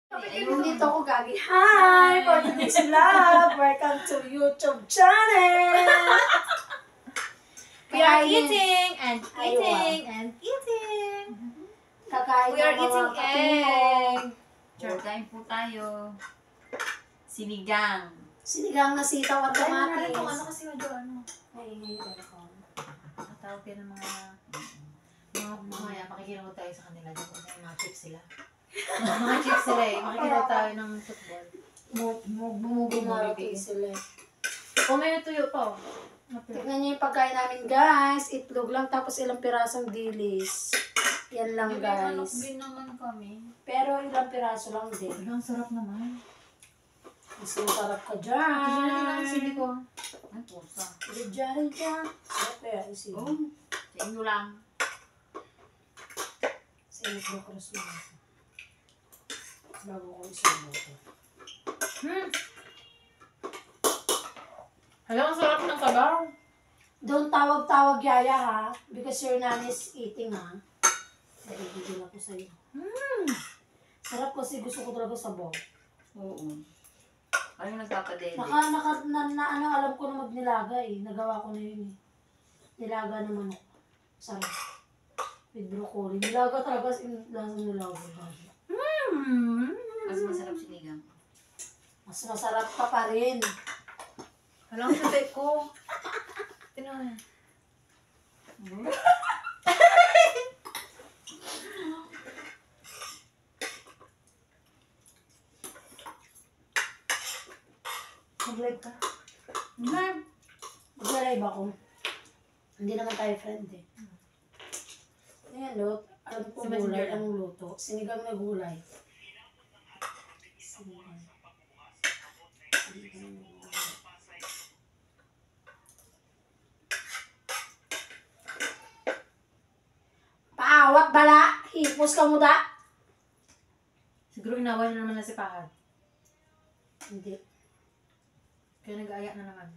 Ayun, dito ako gagi. Hi! For today's vlog, welcome to YouTube channel! We are eating and eating and eating. Kakain We are ng mga eating katino. egg. Kain po tayo. Sinigang. Sinigang na sitaw at Ano kamatis. kasi medyo ano. Ay, telephone. Natawag yan ng mga mamaya makikinood tayo sa kanila. Diyan kasi mga chips sila. Mga chips sila eh. Makikinood tayo ng football. Bumarating sila. O may tuyo pa oh. Tignan niyo yung pagkain namin, guys. Itlog lang, tapos ilang pirasong dilis. Yan lang, guys. Din naman kami. Pero ilang piraso lang din. Ang sarap naman. Mas masarap ka Tignan natin dyan. ang sili ko. Ay, pusa. Dyan. Sarap kaya isi. Oh, sa inyo lang. Sa inyo ko cross mo. Bago ko isubo ito. Hala, ang sarap ng sabaw. Don't tawag-tawag yaya ha. Because your nanny is eating ha. Nagigigil ako sa'yo. Sarap kasi gusto ko talaga sabaw. Oo. Ano yung nagpapadede? Alam ko na magnilaga eh. Nagawa ko na yun eh. Nilaga na manok. Sarap. With broccoli. Nilaga talaga lasang nilaga. Mas masarap sinigang. Mas masarap pa rin. Hala, ang sasay ko. Tingnan mo. Mag-live ka. Live. Mag-live ako. Hindi naman tayo friend eh. Ayan, Lot. Alam ko Si gulay Messenger. ang luto. Sinigang na gulay. Sinigang. Sinigang na gulay. Paawat bala! Hipos ka mo da! Siguro inaway na naman na si Pahad. Hindi. Kaya nag-aaya na naman.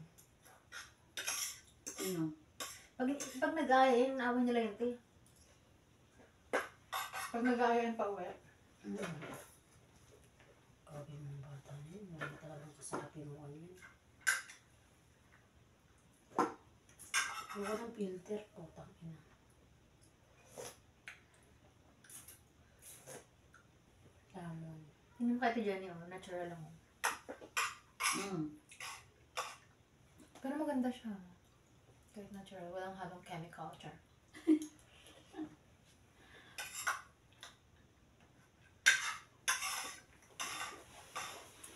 Sino? Pag nag-aaya yun, naaway nila yun, te. Pag nag-aaya yun pa uwi. Grabe mga bata na yun. Wala talagang kasarapin mo ano yun. Huwag ng filter. Putang ina. Lamon. Tingnan mo kay Ate Jenny, oh. Natural lang. Oh. Pero maganda siya. Kahit natural. Walang halong chemical. Char.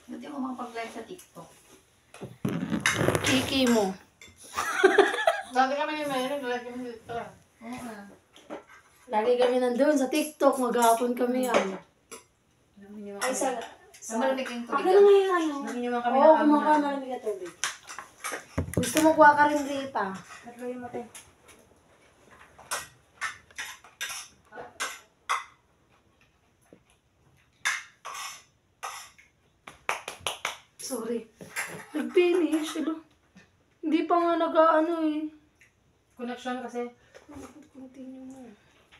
Ba't ako makapag-live sa TikTok? Kiki mo. Dati kami yung mayroon. Lagi kami dito. Oo nga. Lagi kami nandun sa TikTok. Maghapon kami yan. Nangingiwan Ay, kami. sa... Malamig yung tubig. Akin na ngayon ano? Nangingiwan kami Oo, ng amo kumakain namin. malamig na tubig. Gusto mo kuha ka rin Rita? Natloy mo, te. Sorry. Nag-finish. Hello. Hindi pa nga nag-ano eh. Connection kasi. Continue mo.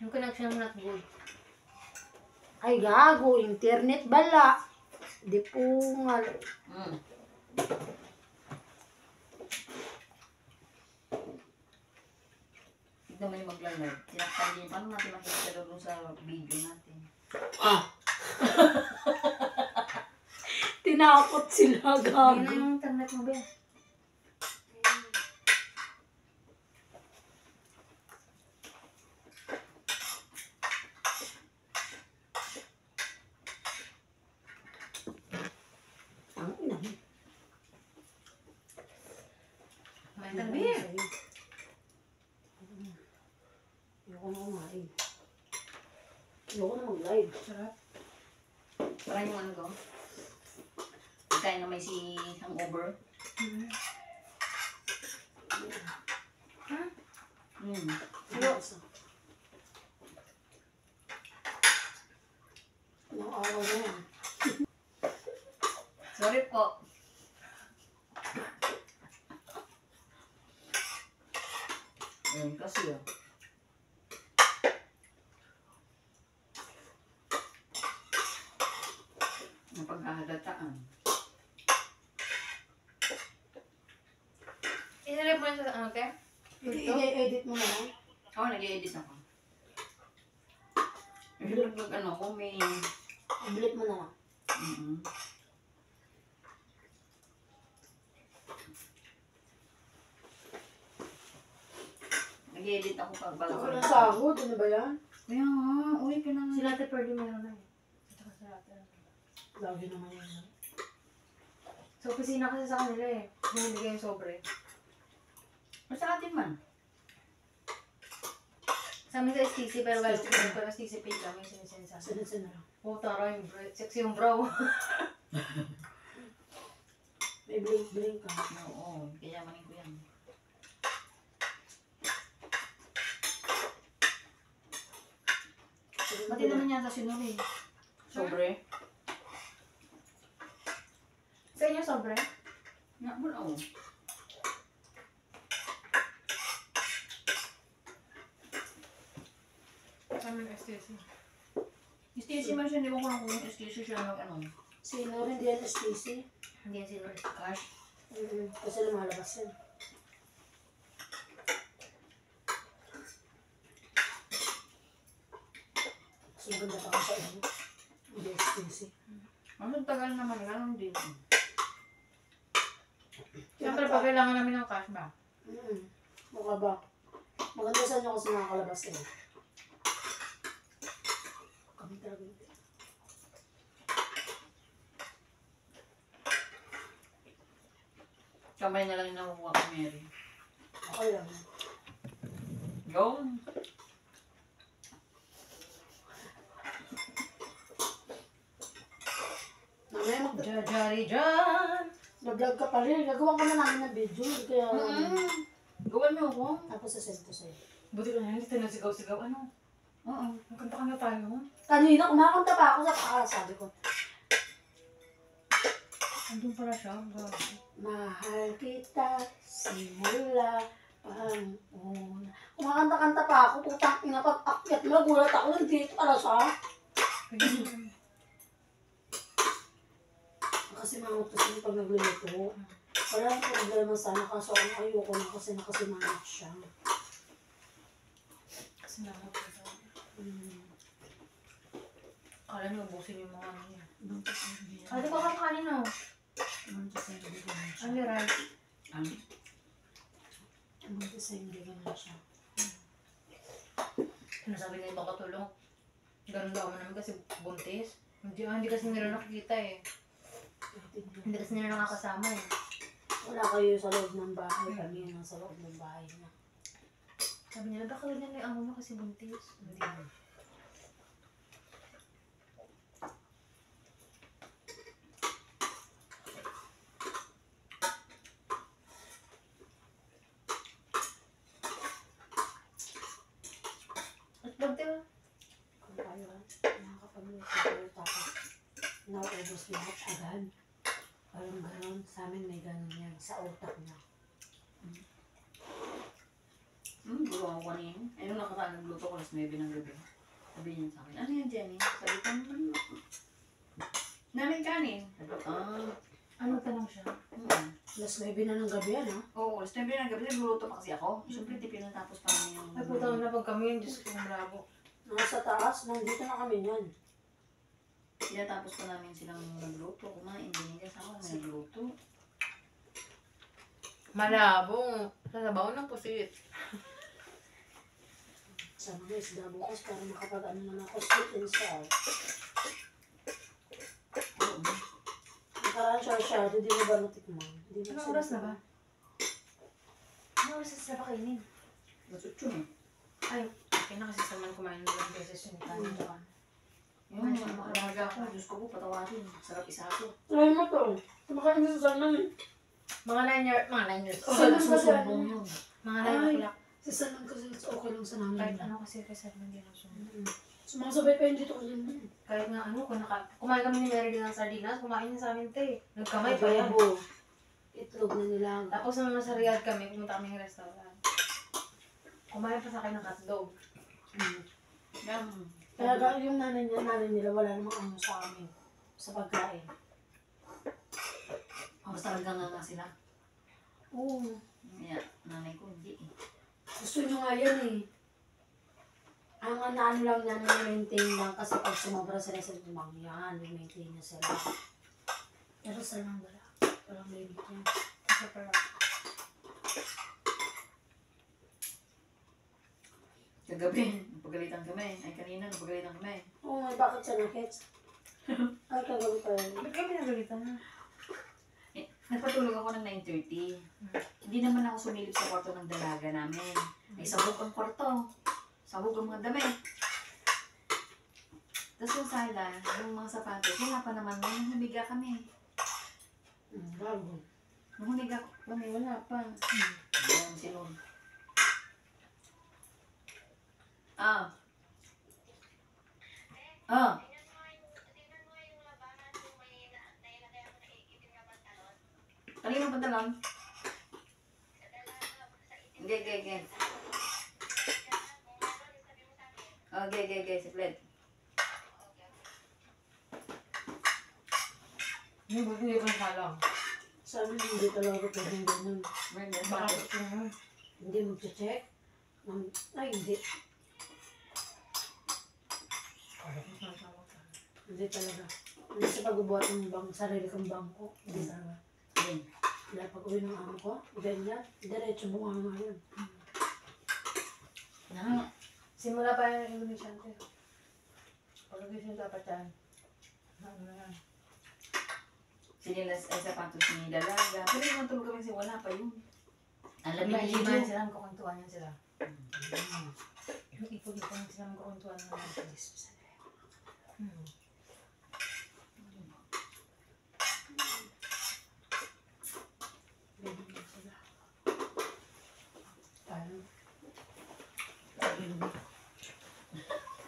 Yung connection mo not good. Ay gago, internet bala. Di pungal. Tignan mo yung mag-live. Tinaktan din. Paano natin makikita doon sa video natin? Ah. Tinakot sila Yun gago. na yung internet mo, be. Ang ina. May tabi. Ayoko na kumain. Ayoko na mag-live. Sarap. Parang yung ano ko. Pagkain na may si hangover. Ha? Ilang araw na yan. Sorry po. Ayun kasi ah. halataan. Inilip mo na sa ano, te? I-edit mo na lang. Oo, nag-i-edit ako. Yung ano ko, may... I-edit mo na lang. Mm-hmm. Nag-i-edit ako pag bago. Ako ng sahod, ano ba yan? Kaya nga, uwi ka na. Sila Ate Pearly meron na eh. Ito sa Ate. Lagi naman yan. Sa opisina kasi sa kanila eh. Binibigay yung sobre. Sa atin man. Sa amin sa STC, pero wala ko pero STC page lang yung sinisin sa amin. Sunod-sunod na lang. Oh, tara yung sexy yung bro. May blink-blink ka. Oo, kaya manin ko yan. Pati naman yan sa sinuri. Sobre. Sa inyo sobre? Nga mo na oh. Sa amin STC. STC man siya, hindi ko kung yung STC siya ng ano. Sino rin di yan STC? Hindi yan sinuri. Cash. Kasi lumalabas yan. Mas maganda pa ka sa inyo. Hindi STC. Ang tagal naman, ganun din. Siyempre, pag kailangan namin ng cash ba? Mukha ba? Maganda sa inyo kasi nakakalabas eh. Kami talaga hindi. Kamay na lang yung nakukuha ko, Mary. Okay lang. Yun. Mamaya Jajari Jan! mag-vlog ka pa rin. Gagawa ko na namin ng video. Kaya, Gawan mo ako. tapos sasend ko sa'yo. Buti ko na hindi tayo nagsigaw-sigaw. Ano? Oo. Magkanta ka na tayo. Kanina, kumakanta pa ako sa sabi ko, Andun pala siya. Grabe. mahal kita, simula, pang-una. Kumakanta-kanta pa ako, putang ina, pag-akyat mo, gulat ako, nandito pala siya. Kasi mangutos yung pag nagluluto. Wala akong problema sana, kaso ang ayoko na kasi nakasimangat siya. Kasi naman ko sa... Kala niyo, ubusin yung mga ano niya. Ate ko kakanin o. Ano rice? Ano? Kasi hindi ganun siya. Nasabi na ibang katulong. Ganun daw naman kasi buntis. Hindi kasi nila nakikita eh. Hindi kasi nila nakakasama eh. Wala kayo sa loob ng bahay, kami yung nasa loob ng bahay niya. Sabi nila, baka ganyan na yung amo mo kasi buntis. Hindi. At bagti ba? Kung tayo, nakakapagluto tayo tapos naubos lahat agad. Parang gano'n, sa amin may gano'n yan, sa utak niya. Gawa ko kanina. Ay, nung nakataan nagluto ko, alas 9 ng gabi. Sabi niya sa akin, ano yan, Jenny? Sabi ko, namin kanin. Sabi ko, Ano tanong siya? Alas 9 na ng gabi yan, ha? Oo, alas 9 ng gabi, nagluluto pa kasi ako. Siyempre, di pinatapos pa namin yung... Ay, putang na pag kami yung Diyos ko, bravo. Nasa taas, nandito na kami yan. Pinatapos pa namin silang nagluto. Kumain, binigay sa ako, nagluto. Malabo. Sasabaw ng pusit. Sa mga isda bukas para makapag-ano naman ako, sweet and sour. Oo. Nakaraan siya, hindi mo ba natikman? Anong oras na ba? Anong oras na sila pakainin? Nasutso eh. Ay, okay na kasi sa man kumain ng ilang beses yung kanin. Yung mga makalaga ako, Diyos ko po, patawarin. Sarap isa ako. Try mo to. Kumakain sa sana eh. Mga 9 years old. Sabi ko Susumbong yun. Mga 9 Ay. o'clock. Sa sana kasi okay lang sa namin. Kahit ano kasi reserve hindi na sumunod. Sumasabay pa yun dito kasi yun. Kahit nga ano, kung kumain kami ni Mary din ng sardinas, kumain niya sa amin te. Nagkamay pa yan. Adobo. Itlog na nilaga. Tapos nung nasa Riyadh kami, pumunta kami ng restaurant. Kumain pa sa akin ng hotdog. Yan. Kaya yung nanay nila, wala namang ano sa amin. Sa pagkain. Basta nga sila. Oo. Kaya, nanay ko hindi eh. Gusto nyo nga yan eh. Ang ano lang yan, maintain lang kasi pag sumobra sila sa limang yan, maintain nyo sila. Pero sa lang wala. Walang limit yan. Kasi pero, Kagabi, napagalitan kami. Ay, kanina, napagalitan kami. Oo nga, bakit siya nakits? Ay, kagabi pa yun. ba't kayo pinagalitan na? Nagpatulog ako ng 9:30. Hindi naman ako sumilip sa kwarto ng dalaga namin. Ay, sabog ang kwarto. Sabog ang mga damit. Tapos yung sala, yung mga sapatos, wala pa naman. Nung humiga kami. Bago. Nung humiga kami, wala pa. Ayan, silong. Ah. Ah. Kanina pantalon? Ge. Oh, ge, siklet. Hindi ko nasalang. Sabi mo, hindi talaga pwedeng ganun. Bakit ito na? Hindi mag-check. Ay, hindi. Hindi talaga. Hindi sa pagbubuhat ng sarili kong bangko. Hindi talaga. Ayun. Dahil pag uwi ng amo ko, ganyan, diretso mo nga yun. Simula pa yung Indonesian ko. Pag-agising dapat yan. Ano na yan? Sinilas ay sapatos ni dalaga. Pero yung matulog kami kasi wala pa yun. Alam May niyo iman yun. sila, magkakuntuan yan sila. Yung ipag-ipag sila magkakuntuan ng mga polis. Ganyan sila. Paano?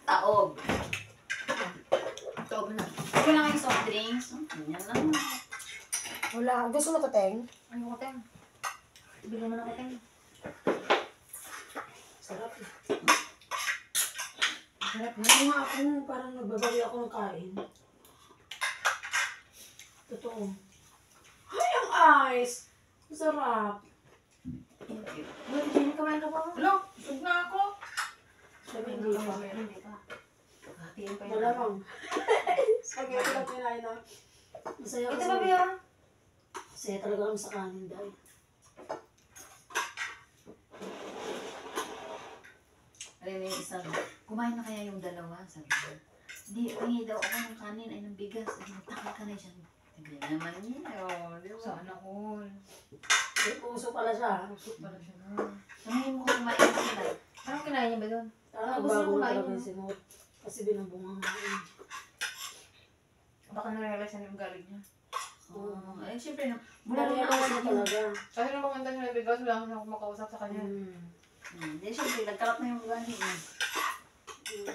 Taob. Taob na. Ito lang yung soft drinks. Ganyan lang. Wala. Gusto mo to, Teng? Ano ko, Teng? Bigyan mo na ko, Teng. Sarap eh. Sarap na. Ano nga ako, parang nagbabali ako ng kain. Totoo. Ay, ang ice! Masarap. Buti, hindi kumain ka pa. Ano? Busog na ako. Sabi hindi pa. Hindi pa. Hatiin pa yun. Malamang. Sabi ko lang kinain na. Masaya Ito kasi. ba, Bea? Masaya talaga kami sa kanin dahil. Alam mo yung isang, kumain na kaya yung dalawa? Sabi ko, hindi, hingi daw ako ng kanin ay ng bigas. Ay, magtakal ka na siya. Hindi naman niya. Oh, di ba? Sana all. May puso pala siya. Pusok pala siya nun. Sabihin mo kung kumain na sila. Anong kinain niya ba doon? Parang gusto bago niya na kumain talaga yun. yung simot. Kasi binabunga nga yun. Baka narealize na yung galing niya. Oh, ay, syempre, mula Wala nung na nakasin siya yun. talaga. Kasi nung maganda siya nabigas, wala akong kumakausap sa kanya. Hindi, syempre, nagkalat na yung ugali niya.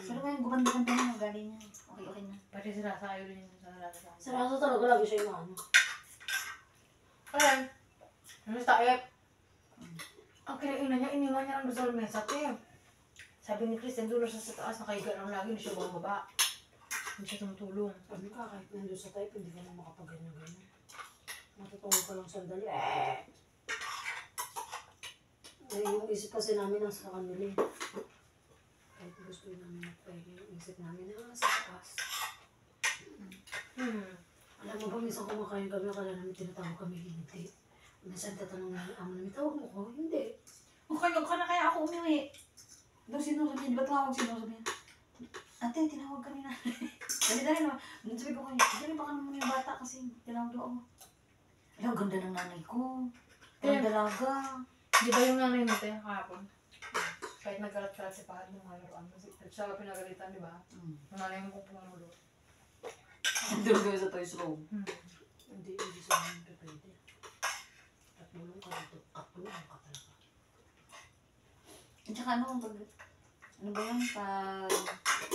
Pero kaya gumanda-ganda na yung ugali niya. Okay na. Pati sila sa ayaw rin yung sa lalaki. Sa raso talaga lagi siya yung ano. Ayan. Ano sa taep? Ang kinaina niya, iniwan niya lang doon sa lamesa, te. Sabi ni Chris, nandun siya sa taas, nakahiga lang lagi, hindi siya bumaba. Hindi siya tumutulong. Sabi ka, kahit nandun sa type, hindi ka na makapag-ganyan-ganyan. Matutulog ka lang sandali. Yung isip kasi namin nasa kanila eh. Kahit gusto namin magpahinga, yung isip namin na sa taas. Alam mo ba, minsan kumakain kami, akala namin tinatawag kami, hindi. Minsan tatanong namin, amo namin, tawag mo ko? Hindi. Okay, huwag ka na kaya ako umiwi. Doon sinusabi niya, di ba tawag sinusabi niya? Ate, tinawag ka ni nanay. Dali naman. Doon sabi ko kayo, dali baka naman yung bata kasi tinawag daw ako. Ay, ang ganda ng nanay ko. Ang dalaga. Di ba yung nanay mo, te, kahapon? Kahit nagkalat-kalat si Pahad ng halaruan mo, siya pinagalitan, di ba? Yung nanay mo kung pumulo. Doon kami sa Toys Room. Hindi sa amin pa pwede. Katulong ka dito, katulong ka talaga. At saka ano ba yung pag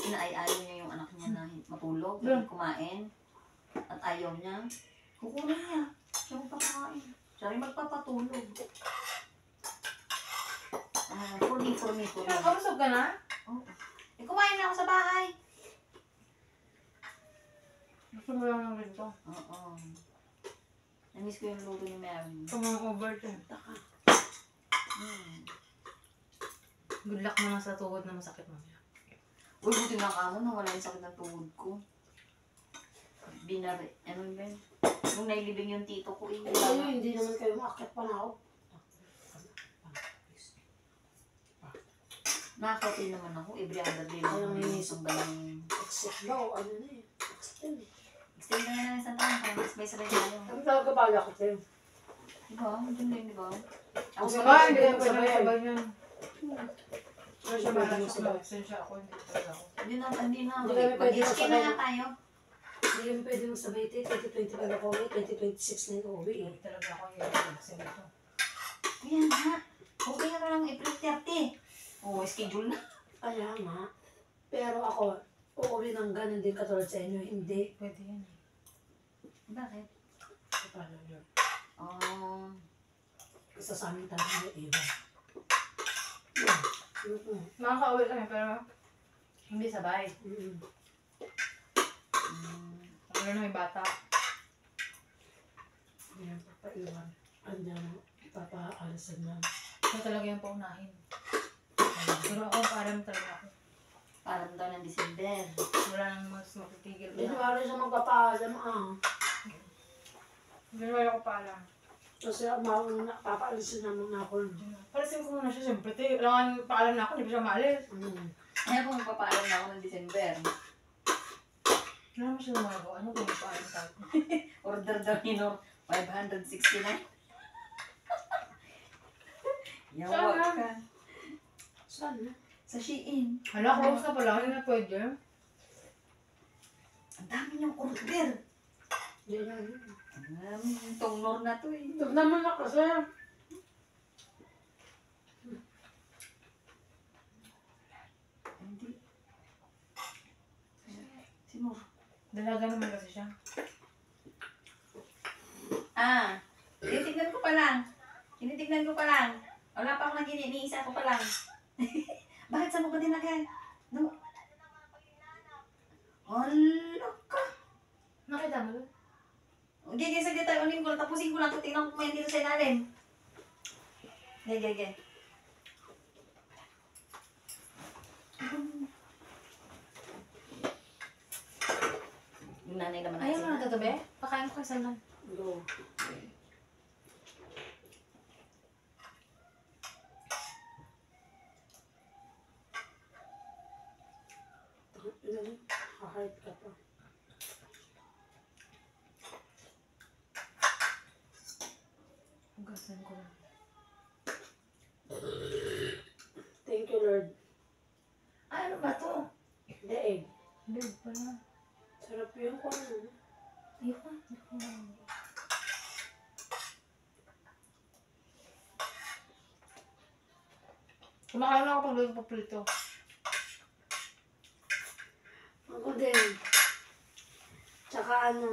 inaay-ayaw niya yung anak niya na matulog, kumain, at ayaw niya, kukunin niya. Siya magpapakain. Siya rin magpapatulog. For me. Kabusog ka na? Oo. Eh, kumain na ako sa bahay. Gusto mo lang ng ganito. Oo. Namiss ko yung luto ni Mary. Tumang over to. Taka. Good luck naman sa tuhod na masakit mo. Uy, buti na ka mo na wala yung sakit ng tuhod ko. Ano yun? Nung nailibing yung tito ko, Kayo, hindi naman kayo makakit pa na ako. Nakakapin naman ako. Every other day lang. Ayaw, may Isang ganang... Exit daw, ano na eh. Extend eh. Extend na nga ng isang taon. Kaya mas may sabay tayo. Ang talaga pala ko sa'yo. Diba? Maganda yun, diba? Ako Ang sa sabay, Hindi hindi ko ko sabay sabay. sabay yan. Pero siya Pwede malas mo sa sabay. absensya ako. Hindi talaga ako. Hindi na. Hindi kami pwede Mag-HK na sabay. nga tayo. Hindi kami pwede mong sabay ito. 2025 ako uwi, 2026 na ito uwi eh. Hindi talaga ako yung absent ito. Kaya nga. Okay na lang April 30. Oo, schedule na. Kaya nga. Pero ako, uuwi ng ganun din katulad sa inyo. Hindi. Pwede yan. Bakit? Paano yun? Kasi sa amin talaga may iba. Yeah. Makaka-uwi kami pero hindi sabay. Ano na may bata. Yan, papaiwan. Andiyan, papaalisan na. Ito talaga yung paunahin. Pero ako parang talaga ako. Parang daw ng December. Wala nang mas matitigil. Hindi naman rin siya magpapaalam Hindi wala ko paalam. Kasi papaalisin naman ako. Palasin ko muna siya siyempre. Kailangan paalam na ako, hindi pa siya maalis. Kaya kung magpapaalam na ako ng December. Wala naman siya lumagawa. Ano kung paalam tayo? Order daw ni 569. Yawa ka. Saan na? Sa Shein. Hala, close na pala. Hindi na pwede. Ang dami niyong order. Hindi na yun. Itong nor na to eh. Ito naman na kasi. Hindi. Si Nor. Dalaga naman kasi siya. Tinitignan ko pa lang. Tinitignan ko pa lang. Wala pa ako nang iniisa ko pa lang. Bakit saan mo ba dinagay? No. Hala ka. Nakita mo doon? Okay, saglit tayo. Unin ko lang. Tapusin ko lang. Tingnan ko kung may dito sa ilalim. Okay. Yung nanay naman Ayaw mo na tatabi? Pakain ko kasi lang. Go. Kahit ka pa. Hugasan ko lang. Thank you, Lord. Ano ba to? Daig. Big pala. Sarap yung kung ano. Ayoko. Kumakain na ako pag luto pa prito. Ako din. Tsaka ano,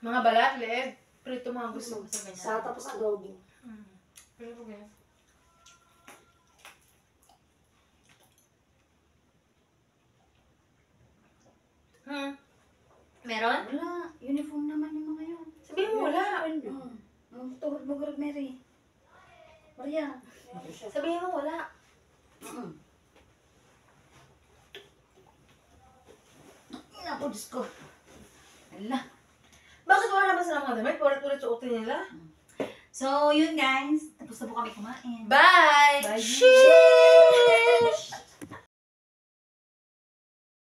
Mga balat, leeg. Prito mga gusto ko sa ganyan. sa tapos adobo. Pero ko ganyan. Meron? Wala. Uniform naman yung mga yun. Sabihin mo wala. Tuhod mo, Gurag Mary. Maria. Sabihin mo wala. Ina po, Diyos ko. Ala. Bakit wala naman sila mga damit? Ulit-ulit suotin nila. So, yun guys. Tapos na po kami kumain. Bye! Bye. Sheesh!